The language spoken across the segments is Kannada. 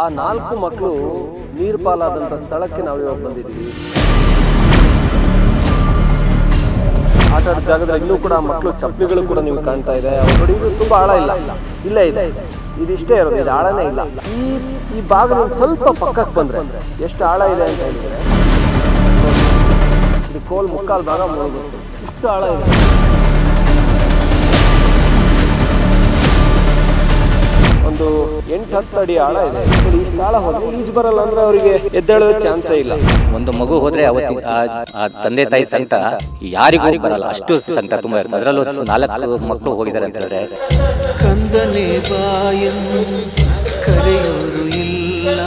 ಆ 4 ಮಕ್ಕಳು ನೀರು ಪಾಲಾದಂಥ ಸ್ಥಳಕ್ಕೆ ನಾವು ಇವಾಗ ಬಂದಿದ್ದೀವಿ. ಆಟ ಆಡೋ ಜಾಗದಲ್ಲಿ ಇನ್ನೂ ಕೂಡ ಮಕ್ಕಳು ಚಪ್ಪಲಿಗಳು ಕೂಡ ನೀವು ಕಾಣ್ತಾ ಇದೆ. ನೋಡಿ, ಇದು ತುಂಬ ಆಳ ಇಲ್ಲ, ಇಲ್ಲೇ ಇದೆ, ಇದಿಷ್ಟೇ ಇರೋದು, ಇದು ಆಳನೇ ಇಲ್ಲ. ಈ ಭಾಗದಿಂದ ಸ್ವಲ್ಪ ಪಕ್ಕಕ್ಕೆ ಬಂದರೆ ಎಷ್ಟು ಆಳ ಇದೆ ಅಂತ ಹೇಳಿದರೆ, ಇದು ಕೋಲ್ ಮುಕ್ಕಾಲು ಭಾಗ ಮುಳುಗುತ್ತೆ, ಇಷ್ಟು ಆಳ ಇದೆ. ಒಂದು 8-10 ಅಡಿ ಆಳ ಇದೆ. ಇಷ್ಟು ಆಳ ಹೋದ್ರೆ ಈಜು ಬರಲ್ಲ ಅಂದ್ರೆ ಅವರಿಗೆ ಎದ್ದೇಳೋದ ಚಾನ್ಸೇ ಇಲ್ಲ. ಒಂದು ಮಗು ಹೋದ್ರೆ ಅವತ್ತಿಗೆ ಆ ತಂದೆ ತಾಯಿ ಸಂಕಟ ಯಾರಿಗೂ ಬರಲ್ಲ, ಅಷ್ಟು ಸಂಕಟ ತುಂಬಾ ಇರ್ತದೆ. ಅದರಲ್ಲೂ 4 ಮಕ್ಕಳು ಹೋಗಿದ್ದಾರೆ ಅಂತ ಹೇಳಿದ್ರೆ ಕಂದನೆ ಬಾಯನ್ನು ಕರೆಯೋರು ಇಲ್ಲ.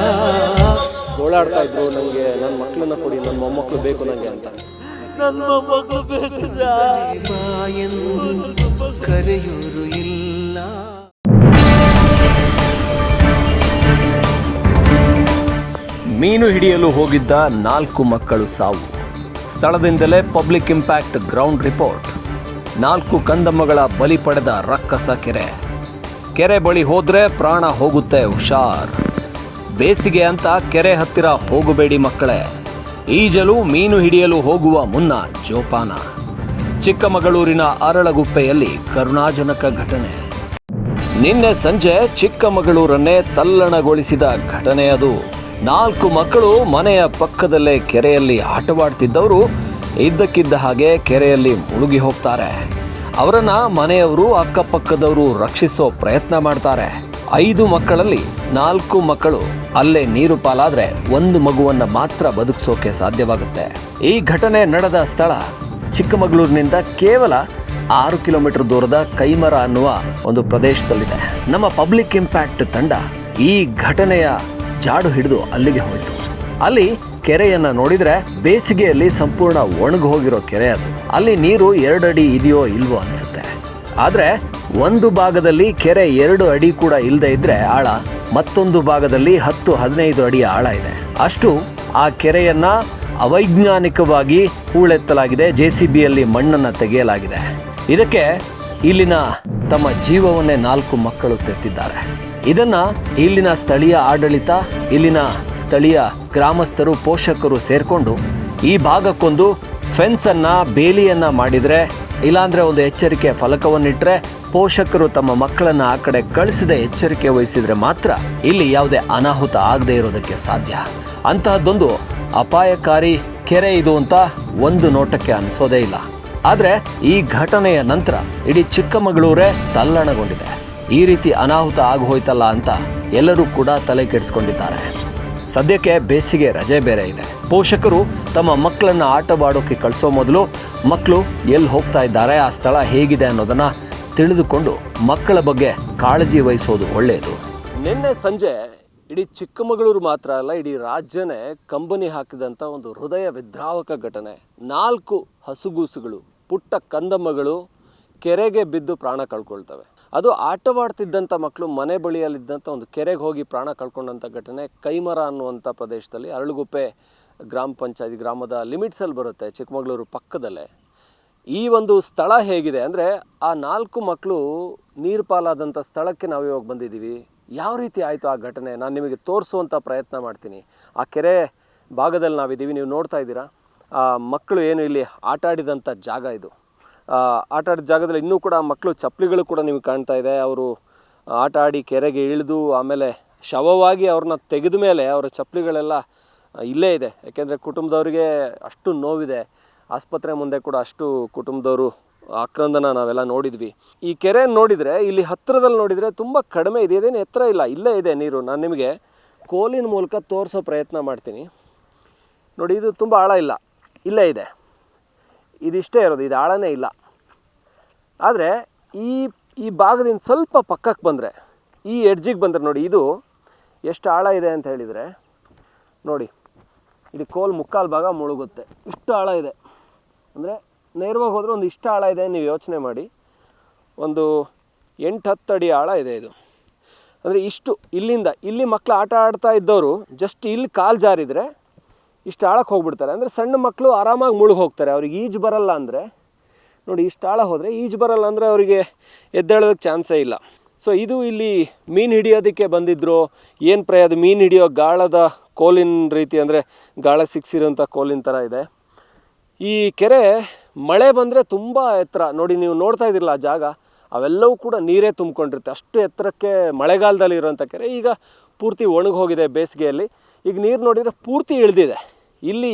ಗೋಳಾಡ್ತಾ ಇದ್ರು, ನನಗೆ ನನ್ನ ಮಕ್ಕಳನ್ನ ಕೊಡಿ, ನನ್ನ ಮೊಮ್ಮಕ್ಕಳು ಬೇಕು ನನಗೆ ಅಂತ. ನನ್ನ ಮೊಮ್ಮಕ್ಕಳು ಬೇಕು ಬಾಯನ್ನು ಕರೆಯೋರು ಇಲ್ಲ. ಮೀನು ಹಿಡಿಯಲು ಹೋಗಿದ್ದ 4 ಮಕ್ಕಳು ಸಾವು. ಸ್ಥಳದಿಂದಲೇ ಪಬ್ಲಿಕ್ ಇಂಪ್ಯಾಕ್ಟ್ ಗ್ರೌಂಡ್ ರಿಪೋರ್ಟ್. 4 ಕಂದಮ್ಮಗಳ ಬಲಿ ಪಡೆದ ರಕ್ಕಸ ಕೆರೆ ಬಳಿ ಹೋದ್ರೆ ಪ್ರಾಣ ಹೋಗುತ್ತೆ, ಹುಷಾರ್. ಬೇಸಿಗೆ ಅಂತ ಕೆರೆ ಹತ್ತಿರ ಹೋಗಬೇಡಿ ಮಕ್ಕಳೇ. ಈಜಲು ಮೀನು ಹಿಡಿಯಲು ಹೋಗುವ ಮುನ್ನ ಜೋಪಾನ. ಚಿಕ್ಕಮಗಳೂರಿನ ಅರಳಗುಪ್ಪೆಯಲ್ಲಿ ಕರುಣಾಜನಕ ಘಟನೆ. ನಿನ್ನೆ ಸಂಜೆ ಚಿಕ್ಕಮಗಳೂರನ್ನೇ ತಲ್ಲಣಗೊಳಿಸಿದ ಘಟನೆ ಅದು. 4 ಮಕ್ಕಳು ಮನೆಯ ಪಕ್ಕದಲ್ಲೇ ಕೆರೆಯಲ್ಲಿ ಆಟವಾಡ್ತಿದ್ದವರು ಇದ್ದಕ್ಕಿದ್ದ ಹಾಗೆ ಕೆರೆಯಲ್ಲಿ ಮುಳುಗಿ ಹೋಗ್ತಾರೆ. ಅವರನ್ನ ಮನೆಯವರು ಅಕ್ಕಪಕ್ಕದವರು ರಕ್ಷಿಸೋ ಪ್ರಯತ್ನ ಮಾಡ್ತಾರೆ. 5 ಮಕ್ಕಳಲ್ಲಿ 4 ಮಕ್ಕಳು ಅಲ್ಲೇ ನೀರು ಪಾಲಾದ್ರೆ 1 ಮಗುವನ್ನ ಮಾತ್ರ ಬದುಕಿಸೋಕೆ ಸಾಧ್ಯವಾಗುತ್ತೆ. ಈ ಘಟನೆ ನಡೆದ ಸ್ಥಳ ಚಿಕ್ಕಮಗಳೂರಿನಿಂದ ಕೇವಲ 6 ಕಿಲೋಮೀಟರ್ ದೂರದ ಕೈಮರ ಅನ್ನುವ ಒಂದು ಪ್ರದೇಶದಲ್ಲಿದೆ. ನಮ್ಮ ಪಬ್ಲಿಕ್ ಇಂಪ್ಯಾಕ್ಟ್ ತಂಡ ಈ ಘಟನೆಯ ಜಾಡು ಹಿಡಿದು ಅಲ್ಲಿಗೆ ಹೋಯಿತು. ಅಲ್ಲಿ ಕೆರೆಯನ್ನ ನೋಡಿದ್ರೆ ಬೇಸಿಗೆಯಲ್ಲಿ ಸಂಪೂರ್ಣ ಒಣಗಿ ಹೋಗಿರೋ ಕೆರೆ ಅದು. ಅಲ್ಲಿ ನೀರು 2 ಅಡಿ ಇದೆಯೋ ಇಲ್ವೋ ಅನ್ಸುತ್ತೆ. ಆದ್ರೆ ಒಂದು ಭಾಗದಲ್ಲಿ ಕೆರೆ 2 ಅಡಿ ಕೂಡ ಇಲ್ಲದೆ ಇದ್ರೆ ಆಳ, ಮತ್ತೊಂದು ಭಾಗದಲ್ಲಿ 10-15 ಅಡಿ ಆಳ ಇದೆ. ಅಷ್ಟು ಆ ಕೆರೆಯನ್ನ ಅವೈಜ್ಞಾನಿಕವಾಗಿ ಹೂಳೆತ್ತಲಾಗಿದೆ. JCBಯಲ್ಲಿ ಮಣ್ಣನ್ನ ತೆಗೆಯಲಾಗಿದೆ. ಇದಕ್ಕೆ ಇಲ್ಲಿನ ತಮ್ಮ ಜೀವವನ್ನೇ 4 ಮಕ್ಕಳು ತೆತ್ತಿದ್ದಾರೆ. ಇದನ್ನ ಇಲ್ಲಿನ ಸ್ಥಳೀಯ ಆಡಳಿತ, ಇಲ್ಲಿನ ಸ್ಥಳೀಯ ಗ್ರಾಮಸ್ಥರು, ಪೋಷಕರು ಸೇರ್ಕೊಂಡು ಈ ಭಾಗಕ್ಕೊಂದು ಫೆನ್ಸ್ ಅನ್ನ, ಬೇಲಿಯನ್ನ ಮಾಡಿದ್ರೆ, ಇಲ್ಲಾಂದ್ರೆ ಒಂದು ಎಚ್ಚರಿಕೆ ಫಲಕವನ್ನಿಟ್ರೆ, ಪೋಷಕರು ತಮ್ಮ ಮಕ್ಕಳನ್ನ ಆ ಕಡೆ ಕಳಿಸದೆ ಎಚ್ಚರಿಕೆ ವಹಿಸಿದ್ರೆ ಮಾತ್ರ ಇಲ್ಲಿ ಯಾವುದೇ ಅನಾಹುತ ಆಗದೆ ಇರೋದಕ್ಕೆ ಸಾಧ್ಯ. ಅಂತಹದ್ದೊಂದು ಅಪಾಯಕಾರಿ ಕೆರೆ ಇದು ಅಂತ ಒಂದು ನೋಟಕ್ಕೆ ಅನಿಸೋದೇ ಇಲ್ಲ. ಆದ್ರೆ ಈ ಘಟನೆಯ ನಂತರ ಇಡೀ ಚಿಕ್ಕಮಗಳೂರೇ ತಲ್ಲಣಗೊಂಡಿದೆ. ಈ ರೀತಿ ಅನಾಹುತ ಆಗೋಯ್ತಲ್ಲ ಅಂತ ಎಲ್ಲರೂ ಕೂಡ ತಲೆ ಕೆಡಿಸ್ಕೊಂಡಿದ್ದಾರೆ. ಸದ್ಯಕ್ಕೆ ಬೇಸಿಗೆ ರಜೆ ಬೇರೆ ಇದೆ. ಪೋಷಕರು ತಮ್ಮ ಮಕ್ಕಳನ್ನ ಆಟವಾಡೋಕೆ ಕಳಿಸೋ ಮೊದಲು ಮಕ್ಕಳು ಎಲ್ಲಿ ಹೋಗ್ತಾ ಇದ್ದಾರೆ, ಆ ಸ್ಥಳ ಹೇಗಿದೆ ಅನ್ನೋದನ್ನ ತಿಳಿದುಕೊಂಡು ಮಕ್ಕಳ ಬಗ್ಗೆ ಕಾಳಜಿ ವಹಿಸೋದು ಒಳ್ಳೆಯದು. ನಿನ್ನೆ ಸಂಜೆ ಇಡೀ ಚಿಕ್ಕಮಗಳೂರು ಮಾತ್ರ ಅಲ್ಲ, ಇಡೀ ರಾಜ್ಯನೇ ಕಂಬನಿ ಹಾಕಿದಂಥ ಒಂದು ಹೃದಯ ವಿದ್ರಾವಕ ಘಟನೆ. 4 ಹಸುಗೂಸುಗಳು, ಪುಟ್ಟ ಕಂದಮ್ಮಗಳು ಕೆರೆಗೆ ಬಿದ್ದು ಪ್ರಾಣ ಕಳ್ಕೊಳ್ತವೆ. ಅದು ಆಟವಾಡ್ತಿದ್ದಂಥ ಮಕ್ಕಳು ಮನೆ ಬಳಿಯಲ್ಲಿದ್ದಂಥ ಒಂದು ಕೆರೆಗೆ ಹೋಗಿ ಪ್ರಾಣ ಕಳ್ಕೊಂಡಂಥ ಘಟನೆ ಕೈಮರ ಅನ್ನುವಂಥ ಪ್ರದೇಶದಲ್ಲಿ, ಅರಳುಗುಪ್ಪೆ ಗ್ರಾಮ ಪಂಚಾಯತಿ ಗ್ರಾಮದ ಲಿಮಿಟ್ಸಲ್ಲಿ ಬರುತ್ತೆ, ಚಿಕ್ಕಮಗಳೂರು ಪಕ್ಕದಲ್ಲೇ. ಈ ಒಂದು ಸ್ಥಳ ಹೇಗಿದೆ ಅಂದರೆ, ಆ 4 ಮಕ್ಕಳು ನೀರು ಪಾಲಾದಂಥ ಸ್ಥಳಕ್ಕೆ ನಾವು ಇವಾಗ ಬಂದಿದ್ದೀವಿ. ಯಾವ ರೀತಿ ಆಯಿತು ಆ ಘಟನೆ ನಾನು ನಿಮಗೆ ತೋರಿಸುವಂಥ ಪ್ರಯತ್ನ ಮಾಡ್ತೀನಿ. ಆ ಕೆರೆ ಭಾಗದಲ್ಲಿ ನಾವಿದ್ದೀವಿ, ನೀವು ನೋಡ್ತಾ ಇದ್ದೀರಾ. ಆ ಮಕ್ಕಳು ಏನು ಇಲ್ಲಿ ಆಟ ಆಡಿದಂಥ ಜಾಗ ಇದು. ಆಟ ಆಡಿದ ಜಾಗದಲ್ಲಿ ಇನ್ನೂ ಕೂಡ ಮಕ್ಕಳು ಚಪ್ಪಲಿಗಳು ಕೂಡ ನಿಮಗೆ ಕಾಣ್ತಾ ಇದೆ. ಅವರು ಆಟ ಆಡಿ ಕೆರೆಗೆ ಇಳಿದು ಆಮೇಲೆ ಶವವಾಗಿ ಅವ್ರನ್ನ ತೆಗೆದ ಮೇಲೆ ಅವರ ಚಪ್ಪಲಿಗಳೆಲ್ಲ ಇಲ್ಲೇ ಇದೆ. ಯಾಕೆಂದರೆ ಕುಟುಂಬದವರಿಗೆ ಅಷ್ಟು ನೋವಿದೆ. ಆಸ್ಪತ್ರೆ ಮುಂದೆ ಕೂಡ ಅಷ್ಟು ಕುಟುಂಬದವರು ಆಕ್ರಂದನ ನಾವೆಲ್ಲ ನೋಡಿದ್ವಿ. ಈ ಕೆರೆ ನೋಡಿದರೆ ಇಲ್ಲಿ ಹತ್ತಿರದಲ್ಲಿ ನೋಡಿದರೆ ತುಂಬ ಕಡಿಮೆ ಇದೆ, ಇದೇನು ಎತ್ತರ ಇಲ್ಲ, ಇಲ್ಲೇ ಇದೆ ನೀರು. ನಾನು ನಿಮಗೆ ಕೋಲಿನ ಮೂಲಕ ತೋರಿಸೋ ಪ್ರಯತ್ನ ಮಾಡ್ತೀನಿ. ನೋಡಿ, ಇದು ತುಂಬ ಆಳ ಇಲ್ಲ, ಇಲ್ಲೇ ಇದೆ, ಇದಿಷ್ಟೇ ಇರೋದು, ಇದು ಆಳನೇ ಇಲ್ಲ. ಆದರೆ ಈ ಭಾಗದಿಂದ ಸ್ವಲ್ಪ ಪಕ್ಕಕ್ಕೆ ಬಂದರೆ, ಈ ಎಡ್ಜಿಗೆ ಬಂದರೆ ನೋಡಿ, ಇದು ಎಷ್ಟು ಆಳ ಇದೆ ಅಂತ ಹೇಳಿದರೆ ನೋಡಿ, ಇಡೀ ಕೋಲ್ ಮುಕ್ಕಾಲು ಭಾಗ ಮುಳುಗುತ್ತೆ, ಇಷ್ಟು ಆಳ ಇದೆ. ಅಂದರೆ ನೇರವಾಗಿ ಹೋದರೆ ಒಂದು ಇಷ್ಟು ಆಳ ಇದೆ, ನೀವು ಯೋಚನೆ ಮಾಡಿ. ಒಂದು 8-10 ಅಡಿ ಆಳ ಇದೆ ಇದು. ಅಂದರೆ ಇಷ್ಟು ಇಲ್ಲಿಂದ ಇಲ್ಲಿ ಮಕ್ಕಳು ಆಟ ಆಡ್ತಾ ಇದ್ದವರು ಜಸ್ಟ್ ಇಲ್ಲಿ ಕಾಲು ಜಾರಿದರೆ ಇಷ್ಟು ಆಳಕ್ಕೆ ಹೋಗ್ಬಿಡ್ತಾರೆ. ಅಂದರೆ ಸಣ್ಣ ಮಕ್ಕಳು ಆರಾಮಾಗಿ ಮುಳುಗಿ ಹೋಗ್ತಾರೆ. ಅವ್ರಿಗೆ ಈಜು ಬರಲ್ಲ ಅಂದರೆ ನೋಡಿ, ಇಷ್ಟು ಆಳ ಹೋದರೆ ಈಜು ಬರಲ್ಲ ಅಂದರೆ ಅವರಿಗೆ ಎದ್ದೇಳೋದಕ್ಕೆ ಚಾನ್ಸೇ ಇಲ್ಲ. ಸೊ ಇದು ಇಲ್ಲಿ ಮೀನು ಹಿಡಿಯೋದಕ್ಕೆ ಬಂದಿದ್ರು. ಏನು ಅದು ಮೀನು ಹಿಡಿಯೋ ಗಾಳದ ಕೋಲಿನ ರೀತಿ, ಅಂದರೆ ಗಾಳ ಸಿಕ್ಸಿರೋಂಥ ಕೋಲಿನ ಥರ ಇದೆ. ಈ ಕೆರೆ ಮಳೆ ಬಂದರೆ ತುಂಬ ಎತ್ತರ ನೋಡಿ, ನೀವು ನೋಡ್ತಾ ಇದ್ದಿರಲ್ಲ ಆ ಜಾಗ, ಅವೆಲ್ಲವೂ ಕೂಡ ನೀರೇ ತುಂಬಿಕೊಂಡಿರುತ್ತೆ. ಅಷ್ಟು ಎತ್ತರಕ್ಕೆ ಮಳೆಗಾಲದಲ್ಲಿ ಇರೋಂಥ ಕೆರೆ ಈಗ ಪೂರ್ತಿ ಒಣಗಿ ಹೋಗಿದೆ ಬೇಸಿಗೆಯಲ್ಲಿ. ಈಗ ನೀರು ನೋಡಿದರೆ ಪೂರ್ತಿ ಇಳಿದಿದೆ. ಇಲ್ಲಿ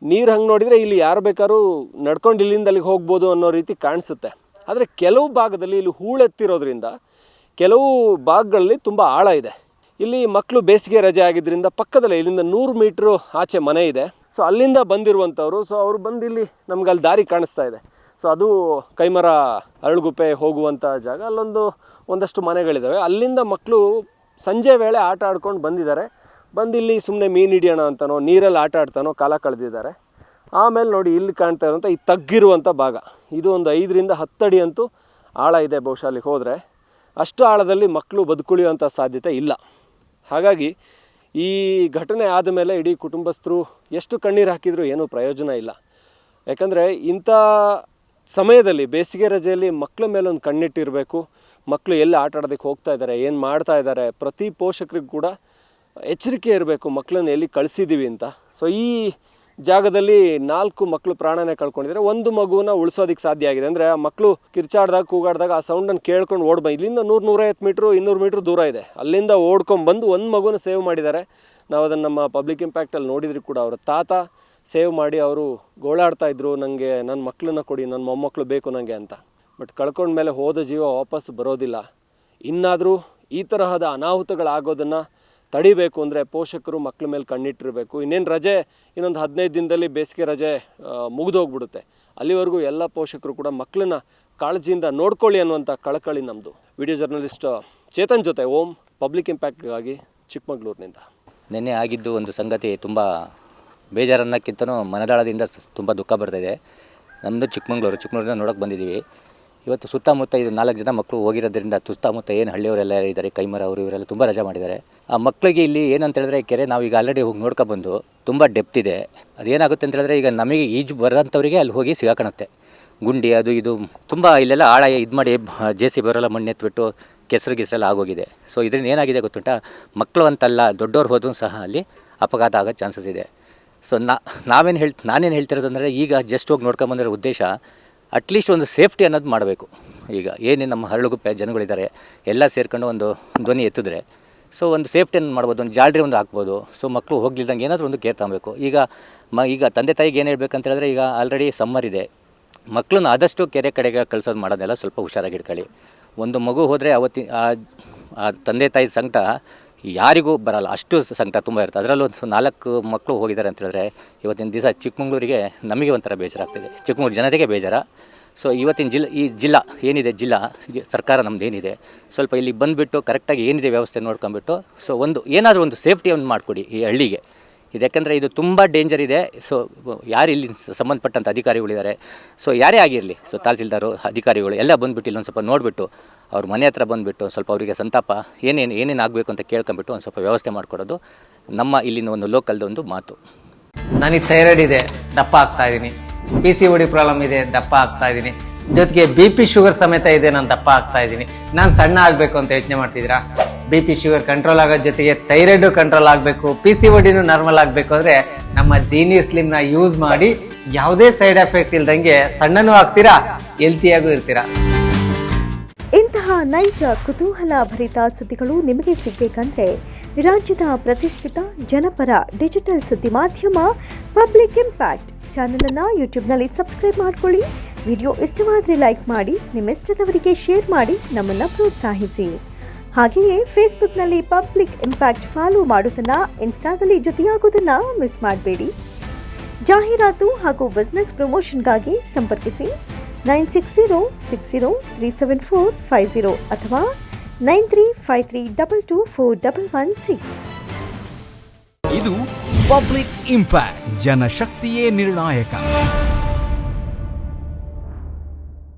ನೀರು ಹಂಗೆ ನೋಡಿದರೆ ಇಲ್ಲಿ ಯಾರು ಬೇಕಾದ್ರೂ ನಡ್ಕೊಂಡು ಇಲ್ಲಿಂದ ಅಲ್ಲಿಗೆ ಹೋಗ್ಬೋದು ಅನ್ನೋ ರೀತಿ ಕಾಣಿಸುತ್ತೆ. ಆದರೆ ಕೆಲವು ಭಾಗದಲ್ಲಿ ಇಲ್ಲಿ ಹೂಳೆತ್ತಿರೋದ್ರಿಂದ ಕೆಲವು ಭಾಗಗಳಲ್ಲಿ ತುಂಬ ಆಳ ಇದೆ. ಇಲ್ಲಿ ಮಕ್ಕಳು ಬೇಸಿಗೆ ರಜೆ ಆಗಿದ್ದರಿಂದ ಪಕ್ಕದಲ್ಲೇ ಇಲ್ಲಿಂದ 100 ಮೀಟ್ರು ಆಚೆ ಮನೆ ಇದೆ. ಸೊ ಅಲ್ಲಿಂದ ಬಂದಿರುವಂಥವ್ರು, ಸೊ ಅವರು ಬಂದು ಇಲ್ಲಿ ನಮ್ಗೆ ಅಲ್ಲಿ ದಾರಿ ಕಾಣಿಸ್ತಾ ಇದೆ. ಸೊ ಅದು ಕೈಮರ ಅರಳುಗುಪ್ಪೆ ಹೋಗುವಂಥ ಜಾಗ. ಒಂದಷ್ಟು ಮನೆಗಳಿದ್ದಾವೆ. ಅಲ್ಲಿಂದ ಮಕ್ಕಳು ಸಂಜೆ ವೇಳೆ ಆಟ ಆಡ್ಕೊಂಡು ಬಂದಿದ್ದಾರೆ. ಬಂದಿಲ್ಲಿ ಸುಮ್ಮನೆ ಮೀನು ಹಿಡಿಯೋಣ ಅಂತನೋ ನೀರಲ್ಲಿ ಆಟ ಆಡ್ತಾನೋ ಕಾಲ ಕಳೆದಿದ್ದಾರೆ. ಆಮೇಲೆ ನೋಡಿ ಇಲ್ಲಿ ಕಾಣ್ತಾ ಇರುವಂಥ ಈ ತಗ್ಗಿರುವಂಥ ಭಾಗ, ಇದು ಒಂದು 5ರಿಂದ 10 ಅಡಿ ಅಂತೂ ಆಳ ಇದೆ. ಬಹುಶಃ ಅಲ್ಲಿಗೆ ಹೋದರೆ ಅಷ್ಟು ಆಳದಲ್ಲಿ ಮಕ್ಕಳು ಬದುಕುಳಿಯುವಂಥ ಸಾಧ್ಯತೆ ಇಲ್ಲ. ಹಾಗಾಗಿ ಈ ಘಟನೆ ಆದಮೇಲೆ ಇಡೀ ಕುಟುಂಬಸ್ಥರು ಎಷ್ಟು ಕಣ್ಣೀರು ಹಾಕಿದರೂ ಏನೂ ಪ್ರಯೋಜನ ಇಲ್ಲ. ಯಾಕಂದರೆ ಇಂಥ ಸಮಯದಲ್ಲಿ ಬೇಸಿಗೆ ರಜೆಯಲ್ಲಿ ಮಕ್ಕಳ ಮೇಲೆ ಒಂದು ಕಣ್ಣಿಟ್ಟಿರಬೇಕು. ಮಕ್ಕಳು ಎಲ್ಲಿ ಆಟ ಆಡೋದಕ್ಕೆ ಹೋಗ್ತಾ ಇದ್ದಾರೆ, ಏನು ಮಾಡ್ತಾ ಇದ್ದಾರೆ, ಪ್ರತಿ ಪೋಷಕರಿಗೂ ಕೂಡ ಎಚ್ಚರಿಕೆ ಇರಬೇಕು ಮಕ್ಕಳನ್ನ ಎಲ್ಲಿ ಕಳಿಸಿದ್ದೀವಿ ಅಂತ. ಸೊ ಈ ಜಾಗದಲ್ಲಿ 4 ಮಕ್ಕಳು ಪ್ರಾಣನೇ ಕಳ್ಕೊಂಡಿದ್ದಾರೆ. ಒಂದು ಮಗುವನ್ನ ಉಳಿಸೋದಕ್ಕೆ ಸಾಧ್ಯ ಆಗಿದೆ. ಅಂದರೆ ಆ ಮಕ್ಕಳು ಕಿರ್ಚಾಡ್ದಾಗ ಕೂಗಾಡಿದಾಗ ಆ ಸೌಂಡನ್ನು ಕೇಳ್ಕೊಂಡು ಇಲ್ಲಿಂದ 100-150 ಮೀಟ್ರು 200 ಮೀಟ್ರ್ ದೂರ ಇದೆ. ಅಲ್ಲಿಂದ ಓಡ್ಕೊಂಡ್ಬಂದು ಒಂದು ಮಗುನ ಸೇವ್ ಮಾಡಿದ್ದಾರೆ. ನಾವು ಅದನ್ನು ನಮ್ಮ ಪಬ್ಲಿಕ್ ಇಂಪ್ಯಾಕ್ಟಲ್ಲಿ ನೋಡಿದ್ರಿ ಕೂಡ. ಅವರ ತಾತ ಸೇವ್ ಮಾಡಿ ಅವರು ಗೋಳಾಡ್ತಾ ಇದ್ರು, ನನಗೆ ನನ್ನ ಮಕ್ಕಳನ್ನ ಕೊಡಿ, ನನ್ನ ಮೊಮ್ಮಕ್ಕಳು ಬೇಕು ನನಗೆ ಅಂತ. ಬಟ್ ಕಳ್ಕೊಂಡ್ಮೇಲೆ ಹೋದ ಜೀವ ವಾಪಸ್ ಬರೋದಿಲ್ಲ. ಇನ್ನಾದರೂ ಈ ತರಹದ ಅನಾಹುತಗಳಾಗೋದನ್ನು ತಡಿಬೇಕು ಅಂದರೆ ಪೋಷಕರು ಮಕ್ಕಳ ಮೇಲೆ ಕಣ್ಣಿಟ್ಟಿರಬೇಕು. ಇನ್ನೇನು ರಜೆ ಇನ್ನೊಂದು 15 ದಿನದಲ್ಲಿ ಬೇಸಿಗೆ ರಜೆ ಮುಗಿದೋಗ್ಬಿಡುತ್ತೆ. ಅಲ್ಲಿವರೆಗೂ ಎಲ್ಲ ಪೋಷಕರು ಕೂಡ ಮಕ್ಕಳನ್ನ ಕಾಳಜಿಯಿಂದ ನೋಡ್ಕೊಳ್ಳಿ ಅನ್ನುವಂಥ ಕಳಕಳಿ ನಮ್ಮದು. ವಿಡಿಯೋ ಜರ್ನಲಿಸ್ಟ್ ಚೇತನ್ ಜೊತೆ ಓಂ, ಪಬ್ಲಿಕ್ ಇಂಪ್ಯಾಕ್ಟ್ಗಾಗಿ ಚಿಕ್ಕಮಗಳೂರಿನಿಂದ. ನಿನ್ನೆ ಆಗಿದ್ದು ಒಂದು ಸಂಗತಿ ತುಂಬ ಬೇಜಾರನ್ನಕ್ಕಿಂತನೂ ಮನದಾಳದಿಂದ ತುಂಬ ದುಃಖ ಬರ್ತಾಯಿದೆ. ನಮ್ಮದು ಚಿಕ್ಕಮಗಳೂರಿಂದ ನೋಡೋಕೆ ಬಂದಿದ್ದೀವಿ. ಇವತ್ತು ಸುತ್ತಮುತ್ತ ಇದು 4 ಜನ ಮಕ್ಕಳು ಹೋಗಿರೋದ್ರಿಂದ ಸುತ್ತಮುತ್ತ ಏನು ಹಳ್ಳಿಯವರೆಲ್ಲ ಇದ್ದಾರೆ, ಕೈಮರ ಅವರು ಇವರೆಲ್ಲ ತುಂಬ ರಜೆ ಮಾಡಿದ್ದಾರೆ. ಆ ಮಕ್ಕಳಿಗೆ ಇಲ್ಲಿ ಏನಂತ ಹೇಳಿದ್ರೆ ಕೆರೆ ನಾವೀಗ ಆಲ್ರೆಡಿ ಹೋಗಿ ನೋಡ್ಕೊಬಂದು ತುಂಬ ಡೆಪ್ತ್ ಇದೆ. ಅದೇನಾಗುತ್ತೆ ಅಂತ ಹೇಳಿದ್ರೆ ಈಗ ನಮಗೆ ಈಜು ಬರೋಂಥವ್ರಿಗೆ ಅಲ್ಲಿ ಹೋಗಿ ಸಿಗಾಕಣುತ್ತೆ. ಗುಂಡಿ ಅದು ಇದು ತುಂಬ ಇಲ್ಲೆಲ್ಲ ಆಳ ಇದು ಮಾಡಿ JCB ಅವರೆಲ್ಲ ಮಣ್ಣು ಎತ್ಬಿಟ್ಟು ಕೆಸರೆಲ್ಲ ಆಗೋಗಿದೆ. ಸೊ ಇದರಿಂದ ಏನಾಗಿದೆ ಗೊತ್ತುಂಟ, ಮಕ್ಕಳು ಅಂತಲ್ಲ ದೊಡ್ಡವ್ರು ಹೋದ್ರೂ ಸಹ ಅಲ್ಲಿ ಅಪಘಾತ ಆಗೋ ಚಾನ್ಸಸ್ ಇದೆ. ಸೊ ನಾನೇನು ಹೇಳ್ತಿರೋದಂದರೆ ಈಗ ಜಸ್ಟ್ ಹೋಗಿ ನೋಡ್ಕೊಂಬಂದಿರೋ ಉದ್ದೇಶ ಅಟ್ಲೀಸ್ಟ್ ಒಂದು ಸೇಫ್ಟಿ ಅನ್ನೋದು ಮಾಡಬೇಕು. ಈಗ ಏನೇ ನಮ್ಮ ಹರಳುಗುಪ್ಪೆ ಜನಗಳಿದ್ದಾರೆ ಎಲ್ಲ ಸೇರ್ಕೊಂಡು ಒಂದು ಧ್ವನಿ ಎತ್ತಿದ್ರೆ ಸೊ ಒಂದು ಸೇಫ್ಟಿಯನ್ನು ಮಾಡ್ಬೋದು, ಒಂದು ಜಾಲ್ರಿ ಒಂದು ಹಾಕ್ಬೋದು. ಸೊ ಮಕ್ಕಳು ಹೋಗ್ಲಿಲ್ದಂಗೆ ಏನಾದರೂ ಒಂದು ಕೇರ್ ತಗೊಬೇಕು. ಈಗ ತಂದೆ ತಾಯಿಗೆ ಏನು ಹೇಳ್ಬೇಕಂತ ಹೇಳಿದ್ರೆ, ಈಗ ಆಲ್ರೆಡಿ ಸಮ್ಮರ್ ಇದೆ, ಮಕ್ಕಳನ್ನ ಆದಷ್ಟು ಕೆರೆ ಕಡೆಗೆ ಕಳ್ಸೋದು ಮಾಡೋದೆಲ್ಲ ಸ್ವಲ್ಪ ಹುಷಾರಾಗಿ ಇಟ್ಕೊಳ್ಳಿ. ಒಂದು ಮಗು ಹೋದರೆ ಆ ತಂದೆ ತಾಯಿ ಸಂಕಟ ಯಾರಿಗೂ ಬರಲ್ಲ, ಅಷ್ಟು ಸಂಕಟ ತುಂಬ ಇರುತ್ತೆ. ಅದರಲ್ಲೂ 4 ಮಕ್ಕಳು ಹೋಗಿದ್ದಾರೆ ಅಂತ ಹೇಳಿದ್ರೆ ಇವತ್ತಿನ ದಿವಸ ಚಿಕ್ಕಮಗಳೂರಿಗೆ ನಮಗೆ ಒಂಥರ ಬೇಜಾರಾಗ್ತಿದೆ, ಚಿಕ್ಕಮಗಳೂರು ಜನತೆಗೆ ಬೇಜಾರ. ಸೊ ಇವತ್ತಿನ ಜಿಲ್ಲಾ ಏನಿದೆ, ಸರ್ಕಾರ ನಮ್ದು ಏನಿದೆ, ಸ್ವಲ್ಪ ಇಲ್ಲಿ ಬಂದುಬಿಟ್ಟು ಕರೆಕ್ಟಾಗಿ ಏನಿದೆ ವ್ಯವಸ್ಥೆ ನೋಡ್ಕೊಂಬಿಟ್ಟು ಸೊ ಏನಾದರೂ ಒಂದು ಸೇಫ್ಟಿ ಒಂದು ಮಾಡಿಕೊಡಿ ಈ ಹಳ್ಳಿಗೆ. ಇದು ಯಾಕಂದರೆ ಇದು ತುಂಬ ಡೇಂಜರ್ ಇದೆ. ಸೊ ಯಾರು ಇಲ್ಲಿ ಸಂಬಂಧಪಟ್ಟಂಥ ಅಧಿಕಾರಿಗಳಿದ್ದಾರೆ, ಸೊ ಯಾರೇ ಆಗಿರಲಿ, ಸೊ ತಹಸೀಲ್ದಾರು ಅಧಿಕಾರಿಗಳು ಎಲ್ಲ ಬಂದುಬಿಟ್ಟು ಇಲ್ಲೊಂದು ಸ್ವಲ್ಪ ನೋಡಿಬಿಟ್ಟು ಅವ್ರ ಮನೆ ಹತ್ರ ಬಂದುಬಿಟ್ಟು ಸ್ವಲ್ಪ ಅವರಿಗೆ ಸಂತಾಪ ಏನೇನು ಆಗಬೇಕು ಅಂತ ಕೇಳ್ಕೊಂಬಿಟ್ಟು ಒಂದು ಸ್ವಲ್ಪ ವ್ಯವಸ್ಥೆ ಮಾಡಿಕೊಡೋದು ನಮ್ಮ ಇಲ್ಲಿನ ಒಂದು ಲೋಕಲ್ದ ಒಂದು ಮಾತು. ನನಗೆ ಥೈರಾಯ್ಡ್ ಇದೆ, ದಪ್ಪ ಆಗ್ತಾ ಇದ್ದೀನಿ. PCOD ಪ್ರಾಬ್ಲಮ್ ಇದೆ, ದಪ್ಪ ಆಗ್ತಾ ಇದ್ದೀನಿ. ಜೊತೆಗೆ BP ಶುಗರ್ ಸಮೇತ ಇದೆ, ನಾನು ದಪ್ಪ ಆಗ್ತಾ ಇದ್ದೀನಿ. ನಾನು ಸಣ್ಣ ಆಗಬೇಕು ಅಂತ ಯೋಚನೆ ಮಾಡ್ತಿದ್ದೀರಾ? BP ಶುಗರ್ ಕಂಟ್ರೋಲ್ ಆಗೋದ್ ಜೊತೆಗೆ ಥೈರಾಯ್ಡ್ ಕಂಟ್ರೋಲ್ ಆಗಬೇಕು, PCODನೂ ನಾರ್ಮಲ್ ಆಗಬೇಕು ಅಂದ್ರೆ ನಮ್ಮ ಜೀನಿಯರ್ ಸ್ಲಿಮ್ ನ ಯೂಸ್ ಮಾಡಿ ಯಾವುದೇ ಸೈಡ್ ಎಫೆಕ್ಟ್ ಇಲ್ದಂಗೆ ಸಣ್ಣನೂ ಆಗ್ತೀರಾ, ಹೆಲ್ತಿಯಾಗೂ ಇರ್ತೀರಾ. ಇಂತಹ ನೈಜ ಕುತೂಹಲ ಭರಿತ ಸುದ್ದಿಗಳು ನಿಮಗೆ ಸಿಗಬೇಕಂದ್ರೆ ರಾಜ್ಯದ ಪ್ರತಿಷ್ಠಿತ ಜನಪರ ಡಿಜಿಟಲ್ ಸುದ್ದಿ ಮಾಧ್ಯಮ ಪಬ್ಲಿಕ್ ಇಂಪ್ಯಾಕ್ಟ್ ಚಾನೆಲ್ ಅನ್ನು ಯೂಟ್ಯೂಬ್ನಲ್ಲಿ ಸಬ್ಸ್ಕ್ರೈಬ್ ಮಾಡ್ಕೊಳ್ಳಿ. ವಿಡಿಯೋ ಇಷ್ಟವಾದರೆ ಲೈಕ್ ಮಾಡಿ, ನಿಮ್ಮಿಷ್ಟದವರಿಗೆ ಶೇರ್ ಮಾಡಿ ನಮ್ಮನ್ನು ಪ್ರೋತ್ಸಾಹಿಸಿ. ಹಾಗೆಯೇ ಫೇಸ್ಬುಕ್ನಲ್ಲಿ ಪಬ್ಲಿಕ್ ಇಂಪ್ಯಾಕ್ಟ್ ಫಾಲೋ ಮಾಡೋದನ್ನು, ಇನ್ಸ್ಟಾದಲ್ಲಿ ಜೊತೆಯಾಗೋದನ್ನು ಮಿಸ್ ಮಾಡಬೇಡಿ. ಜಾಹೀರಾತು ಹಾಗೂ ಬಿಸ್ನೆಸ್ ಪ್ರಮೋಷನ್ಗಾಗಿ ಸಂಪರ್ಕಿಸಿ 9606037450 ಅಥವಾ 9353224116. ಇದು ಪಬ್ಲಿಕ್ ಇಂಪ್ಯಾಕ್ಟ್, ಜನಶಕ್ತಿಯೇ ನಿರ್ಣಾಯಕ.